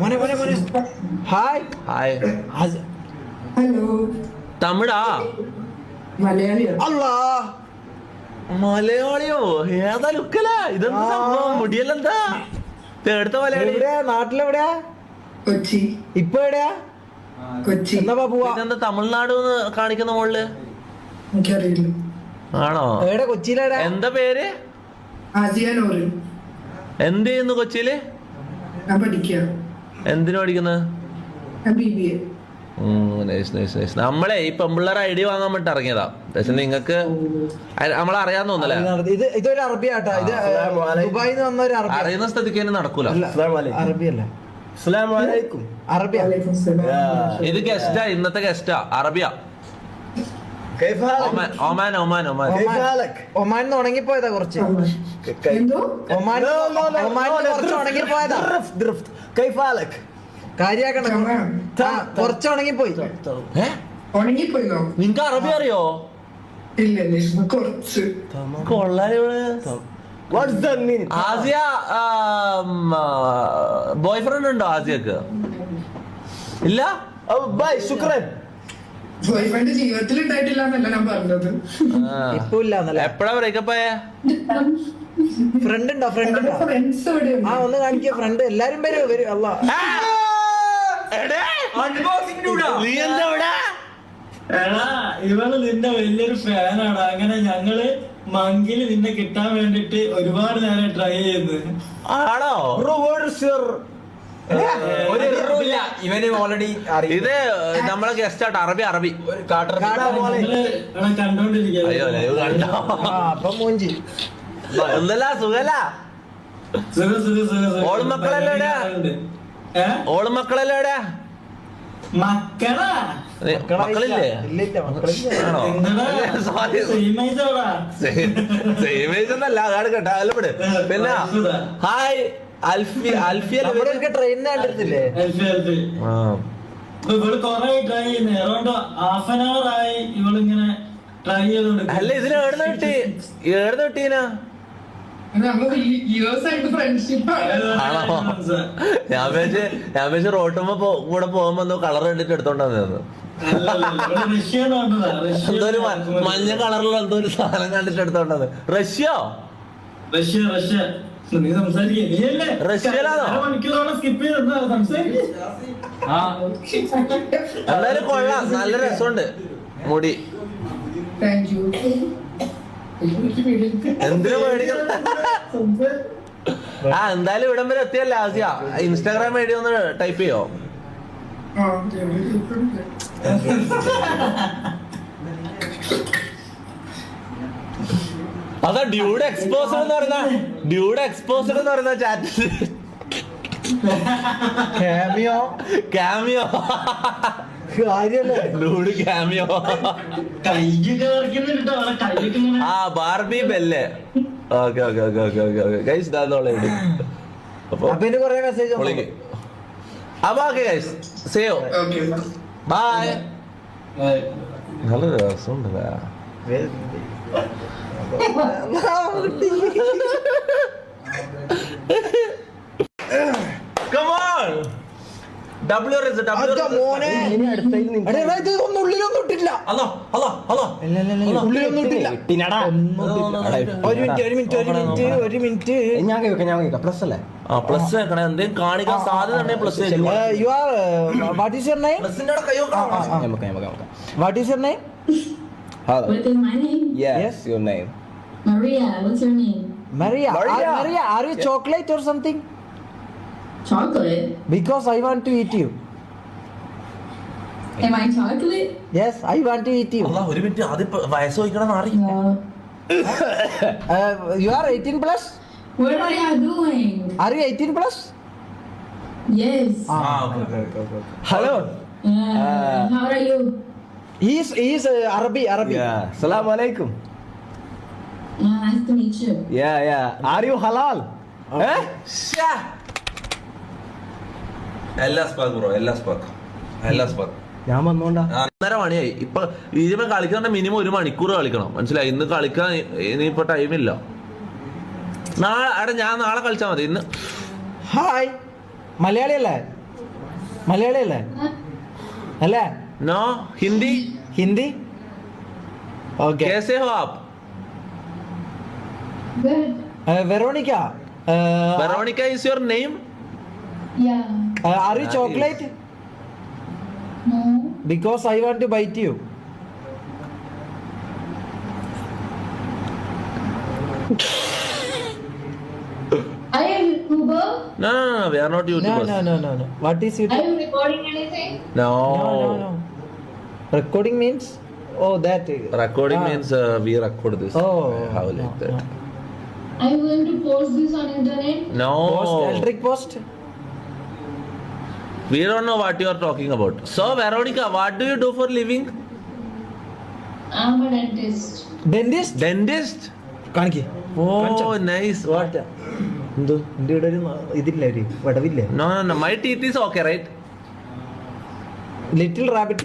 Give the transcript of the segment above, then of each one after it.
മോനെ മോനെ മോനെ ഹായ് ഹായ്. ഹലോ. തമിഴാ? മലയാളിയോ? അല്ലാ മലയാളിയോ? ഏതാ ലുക്കല? ഇതെന്താ സംഭവം? മുടിയല്ലെന്താ? എടുത്ത മലയാളി എവിടെയാ? നാട്ടിലെവിടെയാ? കൊച്ചി. ഇപ്പൊ എവിടെയാ? കൊച്ചി. എന്നാ പോവാ? ഇതെന്താ തമിഴ്നാട് കാണിക്കുന്ന മുകളില്? എനിക്കറിയില്ല. ആണോ? എവിടെ? കൊച്ചിയിലെടാ? എന്താ പേര്? ആസിയാനോറ്. എന്ത് ചെയ്യുന്നു കൊച്ചിയില്? ഞാൻ പഠിക്കുക. എന്തിനു പഠിക്കുന്നത്? ഞാൻ BBA. നമ്മളെ ഈ പെമ്പിള്ളേർ ഐഡി വാങ്ങാൻ വേണ്ടി ഇറങ്ങിയതാ. പക്ഷെ നിങ്ങക്ക് നമ്മളെ അറിയാൻ തോന്നല്ലേ? ഇതൊരു അറബിയാട്ടാ. ഇത് ദുബായിൽ നിന്ന് വന്ന ഒരു അറബി. അറിയുന്ന സ്ഥിതിക്ക് തന്നെ നടക്കൂല. അറബിയല്ല, അറബിയ. വലൈക്കും സലാം. ഇത് ഗസ്റ്റാ, ഇന്നത്തെ ഗസ്റ്റാ. അറബിയ. Oman Oman Oman. ഒമാൻ ഉണങ്ങിപ്പോയതാ കുറച്ച്. എന്തോ? ഒമാൻ കുറച്ച് ഉണങ്ങിപ്പോയതാ. കാര്യാക്കണം, കുറച്ച് ഉണങ്ങിപ്പോയി. ഉണങ്ങിപ്പോയിന്നോ? നിങ്ങക്ക് അറബി അറിയോ? ഇല്ല ഇല്ല, കുറച്ച്. ആസിയ ബോയ് ഫ്രണ്ട് ഉണ്ടോ ആസിയക്ക്? ഇല്ല. ബോയ്ഫ്രണ്ട് ജീവിതത്തിൽ ഉണ്ടായിട്ടില്ല എന്നല്ല ഞാൻ പറഞ്ഞത്. ഇപ്പൊ ഇല്ല. എപ്പഴാ ബ്രേക്കപ്പ് ആയ? ഫ്രണ്ട് ഉണ്ടോ? ഫ്രണ്ട് ഉണ്ടോ? ഫ്രണ്ട്സ് എവിടെ? ആ, ഒന്ന് കാണിക്കുക. ഫ്രണ്ട് എല്ലാരും വരും. അല്ല നീ എന്താ ഇവിടെ? എടാ, ഇവള് നിന്റെ വലിയൊരു ഫാനാണ്. അങ്ങനെ ഞങ്ങള് മങ്കില് നിന്നെ കിട്ടാൻ വേണ്ടിട്ട് ഒരുപാട് നേരം ട്രൈ ചെയ്യുന്നു. ആണോ? ഇവന് ഓൾറെഡി ഇത് നമ്മളെ ഗസ്റ്റ് ആട്ടോ. അറബി അറബി. കണ്ടോണ്ടിരിക്കുക. അയ്യോ ലൈവ് കണ്ടോ? അപ്പൊ മൂഞ്ചി. എന്തല്ല സുഖല്ല? ഓള് മക്കളെല്ലാം എവിടെയാ? ഓള് മക്കളെല്ലാം എവിടെയാ? മക്കളാ? മക്കളില്ലേ? ഇല്ലില്ല, മക്കളില്ല. ആണോ? സോറി, അതാണ് കേട്ടാ. അല്ലപ്പെട്. പിന്നെ ഹായ് നമ്മളൊക്കെ ട്രെയിനിന് കണ്ടിരുന്നില്ലേ? ഇവള് കൊറേ ട്രൈ ചെയ്യുന്നു. അറൗണ്ട് ഹാഫ് ആൻ അവർ ആയി ഇവളിങ്ങനെ ട്രൈ ചെയ്തോണ്ട്. അല്ല, ഇതിന് ഏടുന്ന കിട്ടി? ഏടുന്ന കിട്ടീനാ? നമ്മള് ഇയേഴ്സ് ആയിട്ട് ഫ്രണ്ട്ഷിപ്പ്. ആണോ? ഞാൻ വെച്ച് റോട്ടുമ്പോ കൂടെ പോകുമ്പോ കളർ കണ്ടിട്ട് എടുത്തോണ്ട് വന്നത്. എന്തോ ഒരു മഞ്ഞ കളറിലുള്ള എന്തോ ഒരു സാധനം കണ്ടിട്ട് എടുത്തോണ്ടത്. റഷ്യോ? റഷ്യയിലാണോ? എന്തായാലും കൊള്ളാം, നല്ല രസമുണ്ട് മുടി. Thank you. എന്തിനു മേടിക്കണം? ആ, എന്തായാലും ഇവിടം വരെ എത്തിയല്ലേ ആസിയ. ഇൻസ്റ്റാഗ്രാം ഐഡി ഒന്ന് ടൈപ്പ് ചെയ്യോ? അതാ ഡ്യൂഡ് എക്സ്പോസർ എന്ന് പറയുന്ന ചാറ്റ്. Cameo dude cameo. ആ, ബാർബി ബെല്ലെ. ഓക്കെ. ഗൈസ് ഇതാന്നോളെ. അപ്പൊ കൊറേ മെസ്സേജ് അപ്പൊ okay guys, see you, bye. നല്ല രസമുണ്ട്. Come on. ഉള്ളിലൊന്നും ഇട്ടില്ല. ഒരു മിനിറ്റ് ഞാൻ പ്ലസ് അല്ലേ? പ്ലസ് വെക്കണേ. എന്തെങ്കിലും കാണിക്കാൻ സാധ്യത ഉണ്ടെങ്കിൽ plus. What is your name? What is your name? What is my name? Yes, your name. Maria. What's your name? Maria. Are you chocolate or something? Chocolate? Because I want to eat you. Am I chocolate? Yes, I want to eat you. ഒരു minute, ആദ്യം വയസ്സ് ചോദിക്കണം. മാറി. No. You are 18 plus? What are you doing? Are you 18 plus? Yes. Okay. Hello. How are you? He is Arabi. Yeah. Assalamu alaikum. Nice to meet you. Yeah. Are you halal? എല്ലാ സ്പാക്ക് bro, എല്ലാ സ്പാക്ക്. ഞാൻ വന്നോണ്ടാ. 1:30 മണിയായി. ഇപ്പൊ ഇതിപ്പോ കളിക്കണ minimum 1 മണിക്കൂർ കളിക്കണം. മനസ്സിലായി? ഇന്ന് കളിക്കാൻ ഇനിയിപ്പോ ടൈമില്ല. ഞാൻ നാളെ കളിച്ചാൽ മതി. ഇന്ന് ഹായ്, മലയാളി അല്ലേ? മലയാളി അല്ലേ അല്ലേ No, Hindi. ഹിന്ദി ഓക്കെ कैसे हो आप? Good. Veronica Veronica is your name? Yeah. Are you chocolate No. Because I want to bite you Are you a YouTuber? No, we are not no YouTubers. No no no what is you Are you recording anything? No. no recording means that Recording means we record this. How like that? Are you going to post this on internet? No. post electric post We don't know what you are talking about. So, Veronica, what do you do for living? I'm a dentist. dentist Dentist? കാണിക്ക് Oh, nice. What? എന്തോ എൻ്റെ ഇവിടെ ഒരു ഇതില്ല ഒരു വടവില്ലേ No, no, no. My teeth is okay, right? Little rabbit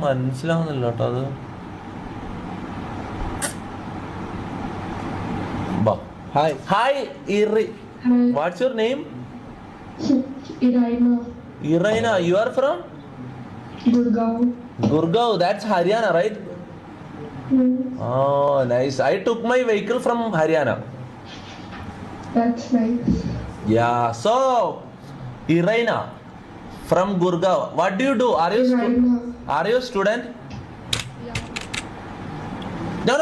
മനസ്സിലാവുന്നില്ല കേട്ടോ അത്. Hi Hi, Iri. Hi. What's your name? Iraina. Iraina. You are from Gurgaon. Gurgaon. That's Haryana, right? Oh, nice. I took my vehicle from Haryana. That's nice. Yeah. So, Iraina from Gurgaon. What do you do? Are you are you a student? No.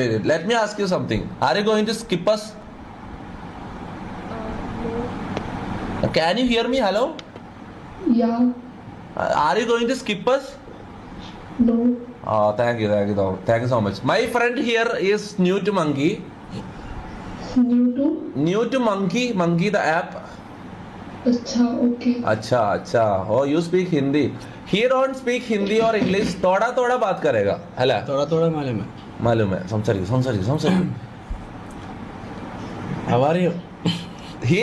Wait. Let me ask you something. Are you going to skip us? Can you hear me? Hello? Yeah. Are you going to skip us? No. Oh, thank you so much. My friend here is new to Monkey. New to? New to Monkey the app. Okay. अच्छा. Oh, you speak Hindi. He don't speak Hindi or English. थोड़ा बात करेगा. है थोड़ा मालूम है संसारी. how are you He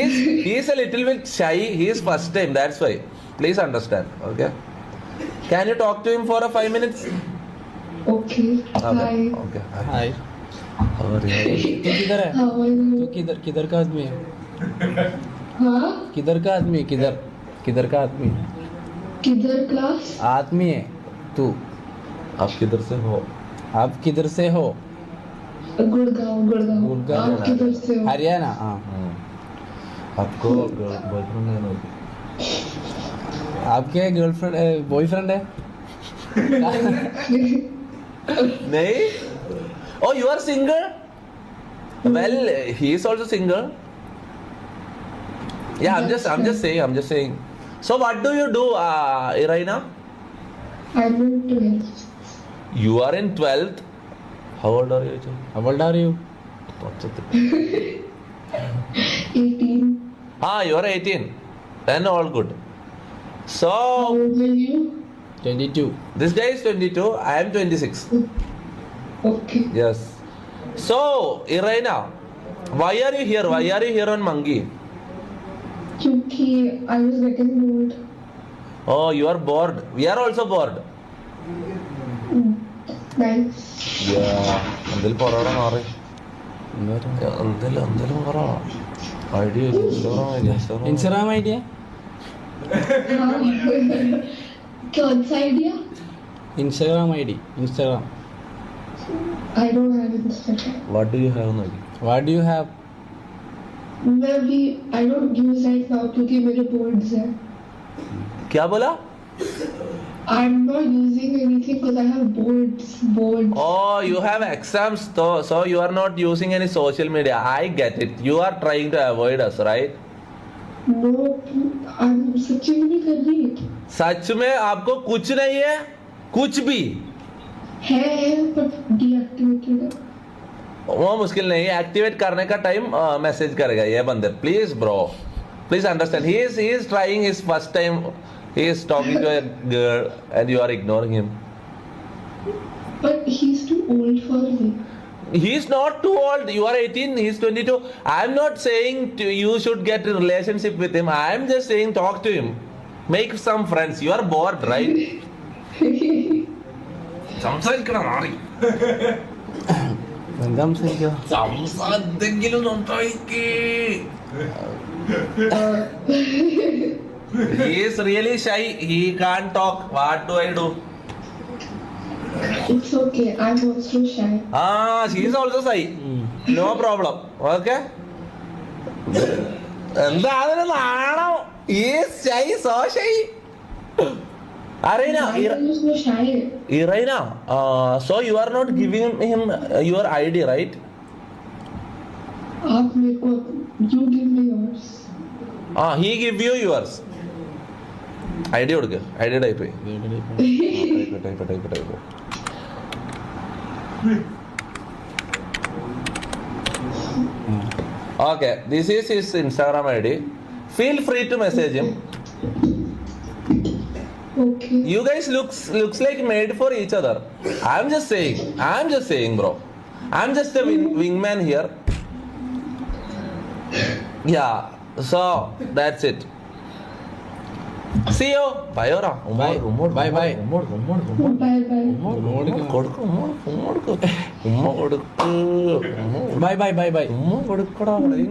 is a little bit shy. He is first time. That's why. Please understand. Okay. Can you talk to him for 5 minutes? Okay. Hi. Okay. Hi How are you? तू किधर है How are you? तू किधर का आदमी है हाँ? किधर का आदमी किधर का आदमी किधर क्लास? आदमी है तू आप किधर से हो? आप किधर से हो गुड़गांव। आप किधर से हो? हरियाणा हाँ आपको बॉयफ्रेंड है ना? आपके गर्लफ्रेंड बॉयफ्रेंड है नहीं. Oh, you are single? Well, he is also single. Yeah, I'm just saying. So what do you do, Iraina? I'm in 12th. You are in 12th. How old are you? how old are you 18. You are 18. Then all good. So How old are you? 22 this guy is 22. I am 26. Okay. Yes. So Iraina, why are you here? Why are you here on Monkey? क्योंकि I was getting bored. Oh, you are bored. We are also bored. Nice. Yeah. എന്തെങ്കിലും പറയണം മാറി. എന്തെങ്കിലും പറ. Idea Instagram ID है कौन सा idea? Instagram ID Instagram I don't have Instagram. What do you have now? What do you have मैं भी I don't use right now क्योंकि मेरे boards हैं. क्या बोला? I'm not using anything because I have boards. Oh, you have exams though, so you are not using any social media. I get it. You are trying to avoid us, right? No, I'm सच्ची में नहीं कर रही. सच में आपको कुछ नहीं है, कुछ भी. है but deactivated है. वो मुश्किल नहीं है. एक्टिवेट करने का टाइम मैसेज करेगा ये बंदे. Please bro, please understand. He is trying his first time. He is talking to a girl and you are ignoring him. But he's too old for me. He is not too old. You are 18. He is 22. I am not saying you should get a relationship with him. I am just saying talk to him. Make some friends. You are bored, right? സംസാരിക്കണം മാറി. എന്താ സംസാരിക്കുക സംസാരിക്കെങ്കിലും സംസാരിക്കേ. He is really shy. He can't talk. What do I do? It's okay. I'm also shy. She is also shy. No problem. Okay. എന്താ അതിന് നാണം? He is shy, so shy. Arena, I am so shy. Irina, so you are not giving him your ID, right? आप मेरे को you give me yours. He give you yours. ID കൊടുക്ക്. ID type. Type. Okay, this is his Instagram ID. Feel free to message him. Okay. You guys looks like made for each other. I'm just saying, bro. I'm just a wingman here. Yeah, so that's it. See you. Bye, ora. Bye. Bye. Bye bye. കൊടുക്ക്. Bye. ഉമ്മ കൊടുക്കടാ. Bye bye.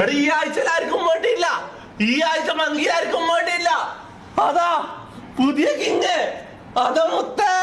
എടാ, ഈ ആഴ്ച ആർക്കും വേണ്ടിയില്ല. ഈ ആഴ്ച മങ്കി ആർക്കും വേണ്ടിയില്ല. അതാ പുതിയ കിങ്. അതാ മുത്തേ.